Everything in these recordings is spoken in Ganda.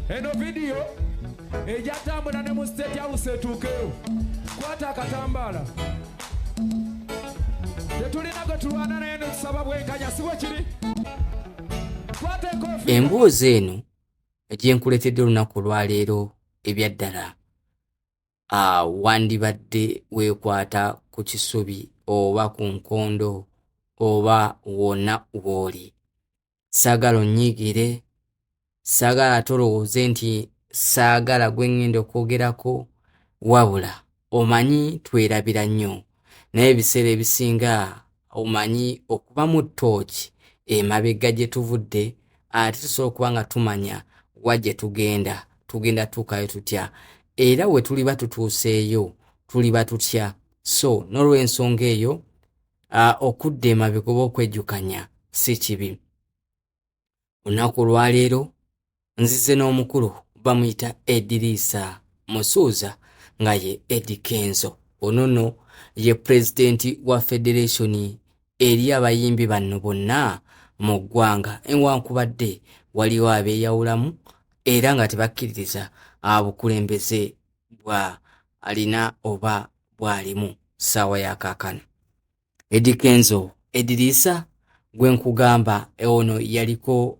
eno video ejatambula ne mu state house etuukeyo kwata akatambala tetulina gwe tulwana naye netusaba bwenkanya si bwe kiri kwata enkofi. Emboozi eno gyenkuleetedde olunaku olwaleero ebyaddala wandibadde weekwata ku kisubi oba ku nkondo oba wonna w'oli. Saagala onyiigire, saagala tolowooze nti saagala gwe ŋŋenda okwogerako, wabula omanyi twerabira nnyo naye ebiseera ebisinga omanyi okuba mu ttooki emabega gye tuvudde ate tusobola okuba nga tumanya wa gye tugenda tuukayo tutya era we tuliba tutuuseeyo tuliba tutya. So n'olw'ensonga eyo okudda emabega oba okwejjukanya si kibi. Olunaku olwaleero nzize n'omukulu bamuyita Eddirisa Musuuza nga ye Eddy Kenzo. Ono nno ye pulezidenti wa federation eri abayimbi banno bonna mu ggwanga, newankubadde waliwo abeeyawulamu era nga tebakkiririza bukulembeze bwa alina oba bwalimu ssaawa ya kaakano. Eddy Kenzo Eddirisa gwe nkugamba ono yaliko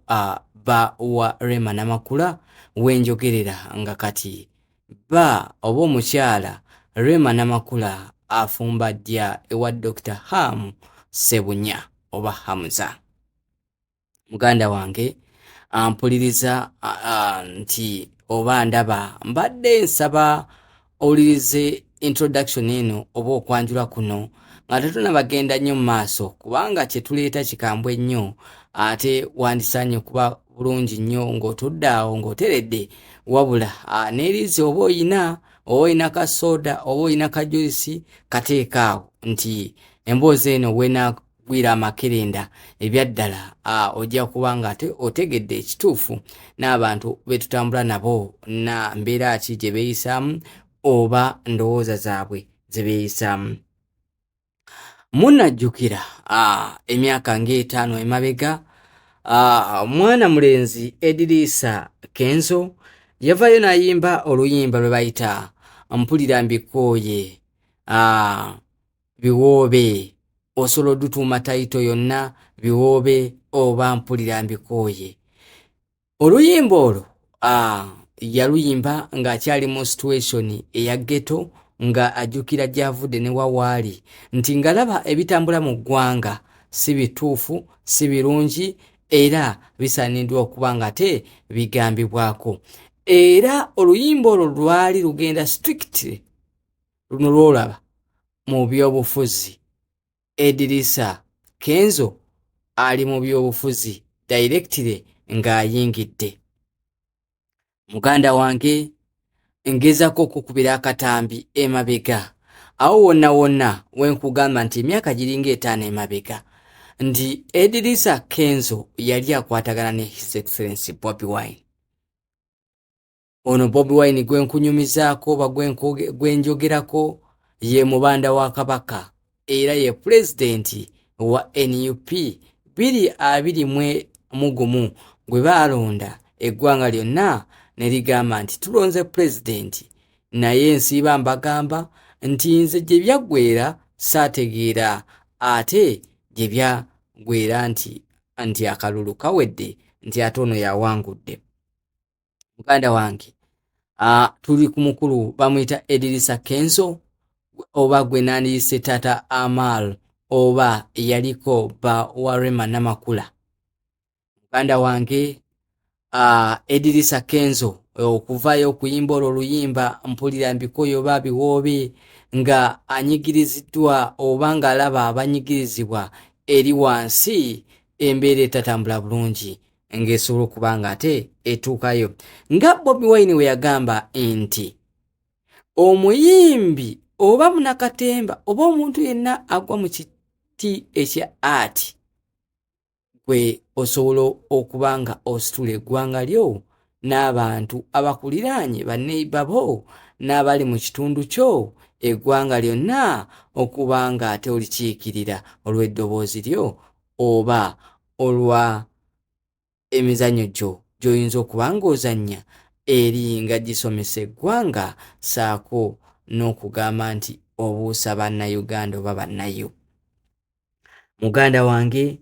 bba wa Rema Namakula wenjogerera nga kati bba oba omukyala Rema Namakula afumbajja ewa Dr. Ham Sebunya oba Hamza. Muganda wange ampuliriza nti oba ndaba mbadde nsaba owulirize introduction eno oba okwanjula kuno nga tetunabagenda nnyo mu maaso kubanga kyetuleeta kikambwe nnyo ate wandisaanye kuba bulungi nnyo ng'otudde awo ng'oteredde, wabula neerize oba oyina kasoda oba oyina kajulisi kateekaawo nti emboozi eno weenagwira amakerenda ebyaddala ojja kuba nga otegedde ekituufu n'abantu betutambula nabo na mbeera ki gye beeyisaamu oba ndowooza zaabwe ze beeyisaamu. Munnajjukira emyaka ng'etaano emabega mwana mulenzi Eddirisa Kenzo yavayo n'ayimba oluyimba lwe bayita mpulira mbikooye biwoobe, osobola odutuuma tayito yonna biwoobe oba mpulira mbikooye. Oluyimba olwo yaluyimba ng'akyali mu situation eya ghetto nga ajjukira gy'avudde ne wawaali nti ngalaba ebitambula mu ggwanga si bituufu si birungi era bisaaniddwa okuba nga te bigambibwako. Era oluyimba olwo lwali lugenda strictly luno lwolaba mu byobufuzi. Eddirisa Kenzo ali mu byobufuzi directly ng'ayingidde. Muganda wange ngezako okukubira akatambi emabega awo wonna wenkugamba nti emyaka giringa etaano emabega nti Eddirisa Kenzo yali akwatagana ne His Excellency Bobi Wine. Ono Bobi Wine gwenkunyumizaako oba gwenjogerako ye mubanda wa Kabaka era ye pulezidenti wa NUP 2021 gwe baalonda eggwanga lyonna ne ligamba nti tulonze pulezidenti naye nsiiba mbagamba nti nze gye byaggweera saategeera ate gye byaggweera nti akalulu kawedde nti ate ono yawangudde. Muganda wange tuli ku mukulu bamuyita Eddirisa Kenzo oba gwe nandiyise Tata Amal oba yaliko bba wa Rema Namakula. Muganda wange Eddirisa Kenzo okuvayo okuyimba oluyimba mpulira mbikoyo oba biwoobe nga anyigiriziddwa oba nga alaba abanyigirizibwa eri wansi embeera etatambula bulungi ng'esobola okuba nga ate etuukayo. Nga Bobi Wine we yagamba nti omuyimbi oba munakatemba oba omuntu yenna agwa mu kiti ekya art gwe osobola okuba nga ositula eggwanga lyo n'abantu abakuliraanye baneiba bo n'abali mu kitundu kyo eggwanga lyonna okuba nga ate olikiikirira olw'eddoboozi lyo oba olwa emizannyo gyo gy'oyinza okuba ng'ozannya eri nga gisomesa eggwanga saako n'okugamba nti obuusa bannayuganda oba bannayo. Muganda wange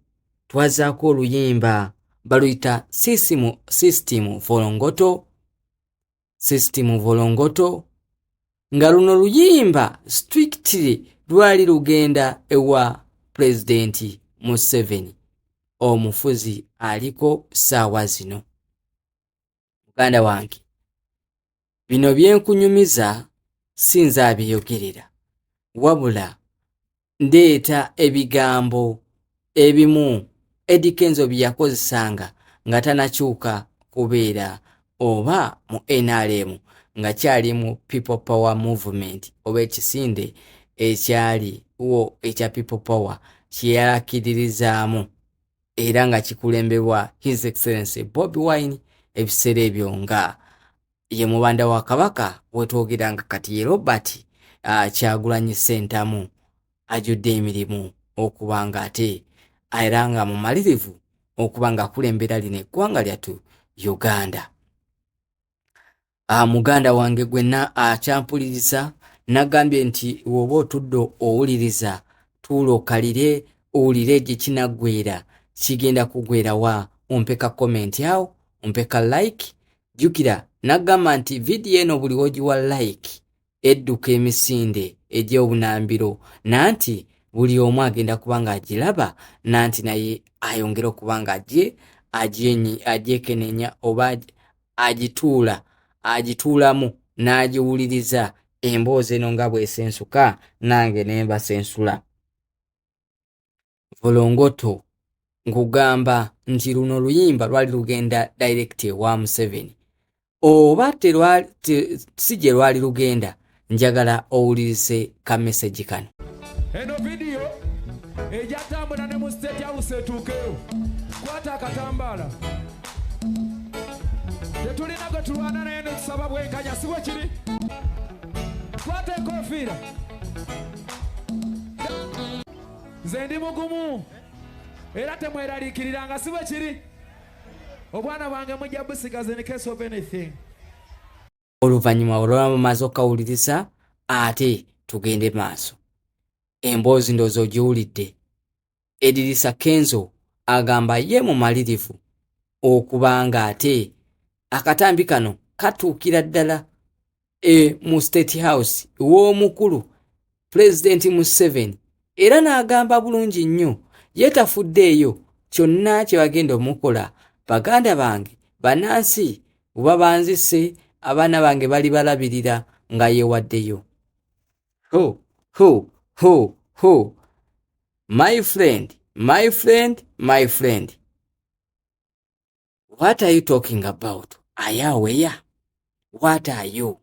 twazaako oluyimba baluyita system volongoto nga luno luyimba strictly lwali lugenda ewa President Museveni omufuzi aliko ssaawa zino. Muganda wange bino byenkunyumiza sinza abiyogerera wabula ndeeta ebigambo ebimu Eddy Kenzo byakozesanga nga tanakyuka kubeera oba mu NRM nga kyali mu People Power Movement oba ekisinde ekyali wo ekya People Power kyeyalakiririzaamu era nga kikulembebwa His Excellency Bobi Wine ebiseera ebyo nga ye mubanda wa Kabaka wetwogera nga kati ye Robert Kyagulanyi Ssentamu ajudde emirimu okuba nga ate era nga mumalirivu okuba nga akulembera lino eggwanga lyattu Uganda. Muganda wange gwenna akyampuliriza nagambye nti woba otudde owuliriza tuula okalire owulire gye kinaggweera kigenda kugwera wa ompeka comment awo ompeka like jjukira nagamba nti vidiyo eno buli wogiwa like edduka emisinde egy'obunambiro nanti buli omu agenda kuba nga agiraba nanti naye ayongera okuba nga agyekenenya oba agituulamu n'agiwuliriza emboozi eno nga bw'esensuka nange ne mbasensula. Volongoto nkugamba nti luno luyimba lwali lugenda direct wa Museveni oba si gye lwali lugenda njagala owulirize ka message kano. Eno video ejatambula ne mu state house etuukeyo kwata akatambaala tetulina gwe tulwana naye netusaba bwenkanya si bwe kiri kwata enkofiira nze ndi mugumu era temweraliikiriranga si bwe kiri obwana bwange mujja busigaze in case of anything. Oluvannyuma olwaba mumaze okawuliriza ate tugende maaso. Emboozi ndowooza ogiwulidde. Eddy Kenzo agamba ye mumalirivu okubanga ate akatambi kano katuukira ddala mu State House w'omukulu President Museveni era n'agamba bulungi nnyo yeetafuddeeyo kyonna kye bagenda omukola. Baganda bange bannansi oba banzise abaana bange bali balabirira nga yeewaddeyo. My friend, what are you talking about? Are you aware? What are you?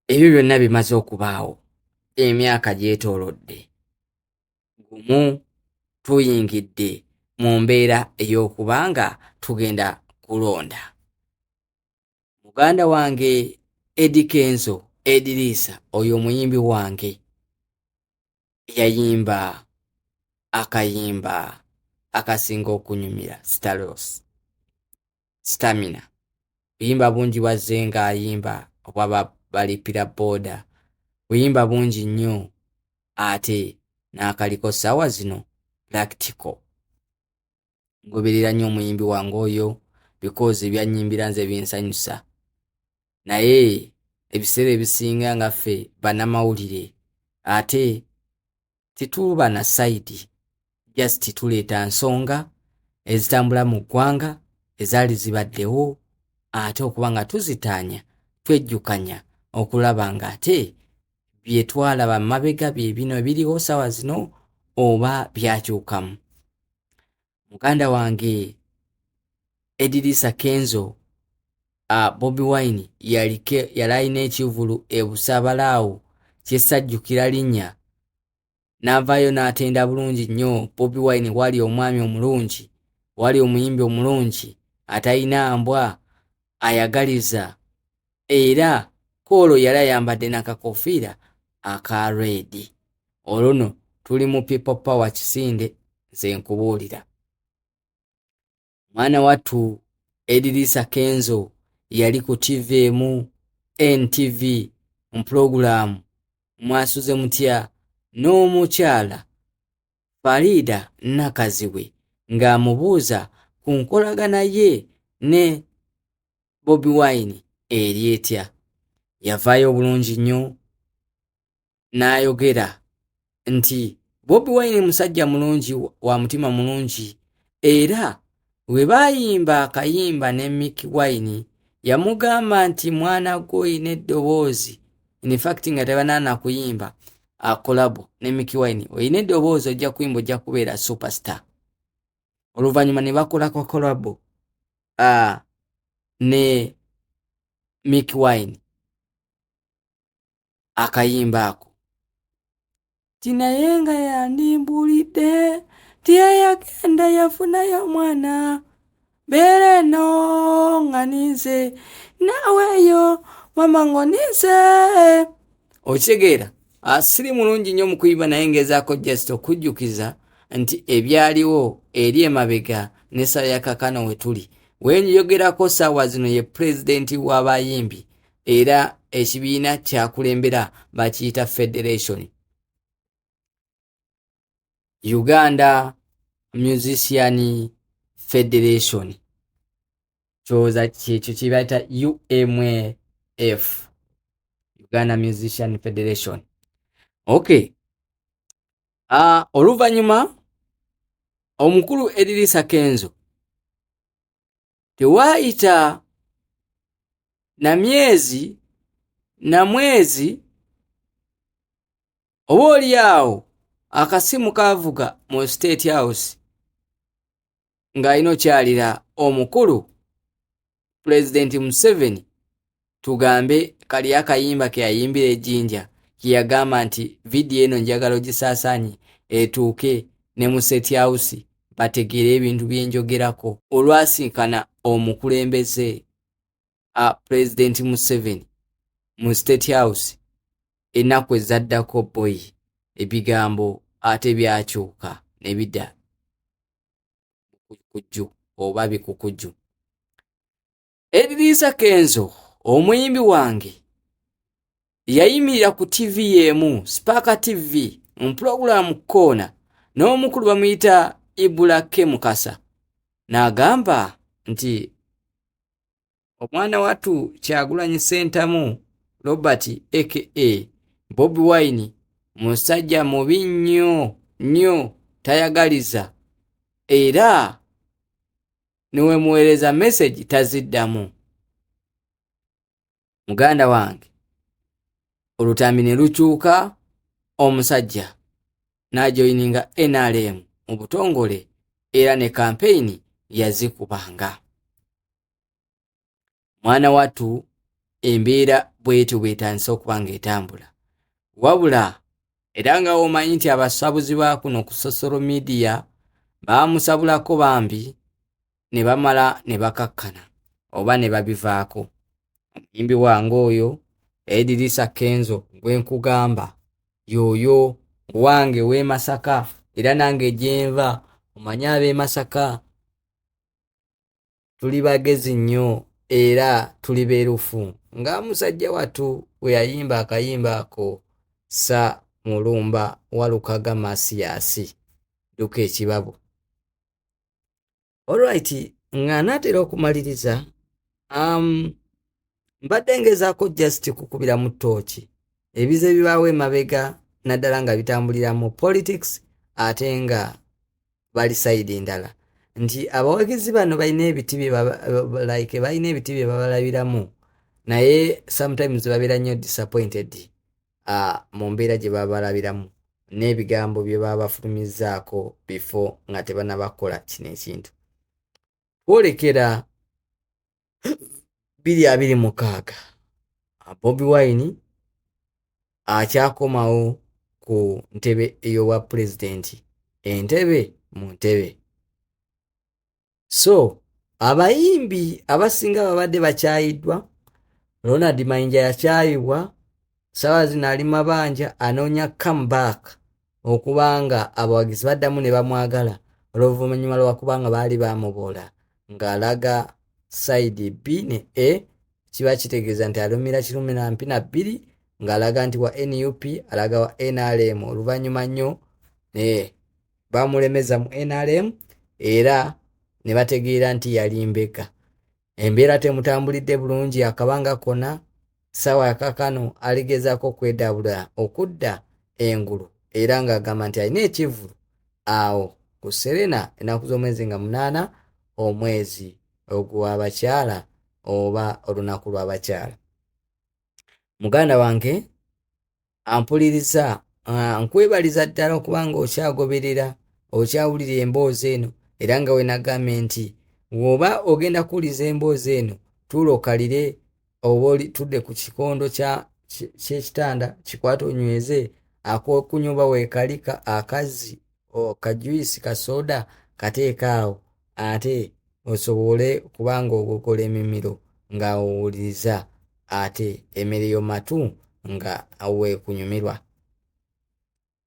Ebyo byonna bimaze okubaawo emyaka gyetoolodde gumu tuyingidde mu mbeera ey'okubanga tugenda kulonda. Muganda wange Eddy Kenzo Eddirisa oyo omuyimbi wange yayimba akayimba akasinga okunyumira Stamina. Buyimba bungi wazze nga ayimba obwaba balipira boda buyimba bungi nnyo ate n'akaliko ssaawa zino practical. Ngoberera nnyo omuyimbi wange oyo because ebyanyimbira nze binsanyusa naye ebiseera ebisinga nga ffe bannamawulire ate tituba na side just tuleeta nsonga ezitambula mu ggwanga ezaali zibaddewo ate okuba nga tuzitaanya twejjukanya okulaba nga ate bye twalaba mabega bye bino ebiriwo ssaawa zino oba byakyukamu. Muganda wange Eddy Kenzo Bobi Wine yali alina ekivulu ebusabalaawo kyesajjukira linnya n'avaayo n'atenda bulungi nnyo. Bobi Wine wali omwami omulungi, wali omuyimbi omulungi atalina mbwa ayagaliza era koolo yali ayambadde n'akakofiira aka red. Olwo tuli mu People Power kisinde nze nkubuulira. mwana wattu Eddy Kenzo yali ku TV mu NTV mu program mwasuze mutya n'omukyala Farida Nakaziwe ng'amubuuza ku nkolagana ye ne Bobi Wine eri etya. Yavaayo bulungi nnyo n'ayogera nti Bobi Wine musajja mulungi wa mutima mulungi, era we baayimba akayimba ne Mick Wine yamugamba nti mwana gwo oyina eddoboozi, in fact nga tebanaana kuyimba kolabo ne Mick Wine, oyina eddoboozi ojja kuyimba ojja kubeera superstar. Oluvannyuma ne bakola kwa kolabo ne Mick Wine akayimba ako. Tinaye nga yandimbuulidde tiyayagenda yafunayo mwana beera eno nga ninze naaweeyo mama ng'oninze. Okitegeera siri mulungi nnyo mu kuyimba naye ngezaako just okujjukiza nti ebyaliwo eri emabega n'essala ya kakano we tuli. Wenjogerako ssaawa zino ye pulezidenti w'abayimbi era ekibiina kyakulembera bakiyita Federation, Uganda Musician Federation, kyoza kyekyo kibayita UMF, Uganda Musician Federation. Okay. Oluvannyuma omukulu Eddy Kenzo tewaayita na mwezi oba oli awo akasimu kavuga mu State House ng'alina okyalira omukulu President Museveni, tugambe kali akayimba ke yayimbira ejjinja ke yagamba nti vidiyo eno njagala ogisaasaanye etuuke ne mu State House bategeere ebintu bye njogerako. Olwasinkana omukulembeze President Museveni mu State House ennaku ezaddako boy ebigambo ate byakyuka ne bidda kujju oba bikukujju. Eddy Kenzo omuyimbi wange yayimirira ku TV yemu, Spark TV mu program Kona, n'omukulu bamuyita Ibulake Mukasa n'agamba nti omwana wattu Kyagulanyi Ssentamu Robert aka Bobi Wine musajja mubi nnyo tayagaliza, era niwe muweereza message taziddamu. Muganda wange olutambi ne lukyuka, omusajja n'ajoyininga NRM mu butongole era ne campaign yazikubanga. Mwana wattu embeera bwetyo bwetandise okuba ng'etambula, wabula era nga omanyi nti abasabuzi ba kuno ku social media baamusabulako bambi ne bamala ne bakakkana oba ne babivaako. Omuyimbi wange oyo Eddy Kenzo gwe nkugamba yoyo wange w'e Masaka, era nange gyenva omanyi ab'e Masaka tuli bagezi nnyo era tuli beerufu nga musajja wattu we yayimba akayimba ako sa mulumba walukaga Masiyasi duka ekibabo. Alright, nga naatera okumaliriza mbadde ngezaako just kukubira mu ttooki ebize bibaawo emabega naddala nga bitambulira mu politics ate nga bali side endala, nti abawagizi bano balina ebiti bye babalabiramu naye sometimes babeera nnyo disappointed mu mbeera gye baba balabiramu n'ebigambo bye baba bafulumizaako before nga tebanabakola kino ekintu. Kwolekera 2026 Bobi Wine akyakomawo ku ntebe ey'obwa pulezidenti, entebe mu ntebe. So abayimbi abasinga babadde bakyayiddwa. Ronald Mayinja yakyayibwa, ssaawa zino ali mabanja anoonya comeback okubanga abawagizi baddamu ne bamwagala olw'oluvannyuma lwakubanga baali bamuboola ng'alaga side B ne A, kiba kitegeeza nti alumira kirumira mpina 2 ng'alaga nti wa NUP alaga wa NRM. Oluvannyuma nnyo bamulemeza mu NRM era ne bategeera nti yali mbeka. Embeera temutambulidde bulungi akabanga konna. Ssaawa ya kaakano aligezaako kwedabula okudda engulu era ng'agamba nti alina ekivulu awo ku Serena ennaku z'omwezi nga 8 omwezi ogw'abakyala oba olunaku lw'abakyala. Muganda wange ampuliriza, nkwebaliza ddala okubanga okyagoberera okyawulira emboozi eno era nga we nagambye nti bw'oba ogenda kuwuliza emboozi eno tuula okalire oba olitudde ku kikondo ky'ekitanda kikwate onyweze ak'okunywa weekalika akazzi kajuyisi kasoda kateeka awo ate osobole kubanga ogogola emimiro nga owuliriza ate emmere y'omatu nga weekunyumirwa.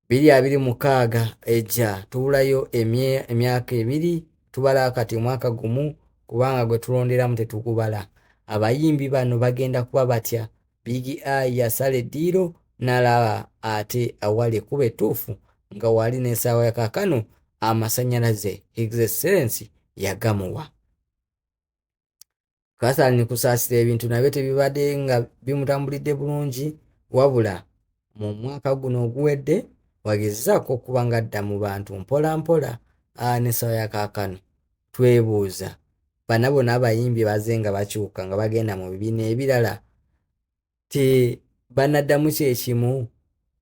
2026 ejja tuwulayo emyaka 2 tubala kati omwaka gumu kubanga gwe tulonderamu tetugubala. Abayimbi bano bagenda kuba batya? Big I yasala eddiiro n'alaba ate awali ekkuba ettuufu nga wali n'essaawa ya kaakano amasannyalaze His Excellency yagamuwa. Kasani kusaasira ebintu nabyo tebibadde nga bimutambulidde bulungi wabula mu mwaka guno oguwedde wagezaako okuba nga adda mu bantu mpola mpola. N'essaawa ya kaakano twebuuza bana bonna abayimbi baze nga bakyuka nga bagenda mu bibiina ebirala tebanaddamu kyekimu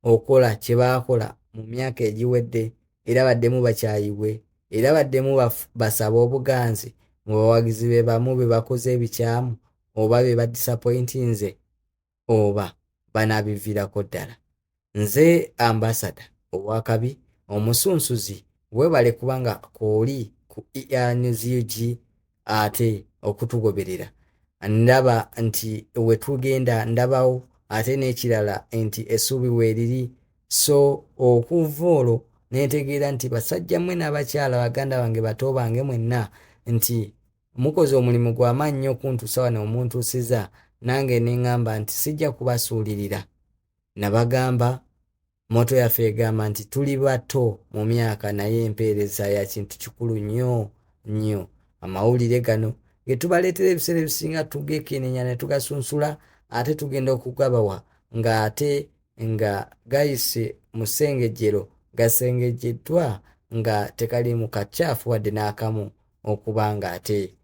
okola kye baakola mu myaka egiwedde era baddemu bakyayibwe era baddemu basaba obuganzi mu bawagizi be bamu be bakoze ebikyamu oba be badisappointinze oba banaabiviirako ddala. Nze ambasada owakabi omusunsuzi weebale kubanga kooli ku News UG ate okutugoberera. Ndaba nti we tugenda ndabawo ate n'ekirala nti essuubi weeriri. So okuva olwo neetegeera nti basajja mmwe n'abakyala baganda bange bato bange mwenna nti mukoze omulimu gw'amaanyi nnyo okuntuusa wano omuntuusiza, nange ne ŋŋamba nti sijja kubasuulirira. Nabagamba moto yaffe egamba nti tuli bato mu myaka naye empeereza ya kintu kikulu nnyo nnyo. Amawulire gano ge tubaleetera ebiseera ebisinga tugekenenya ne tugasunsula ate tugenda okugabawa ng'ate nga gayise mu ssengejjero gasengejjeddwa nga tekali mu kacaafu wadde n'akamu okuba ng'ate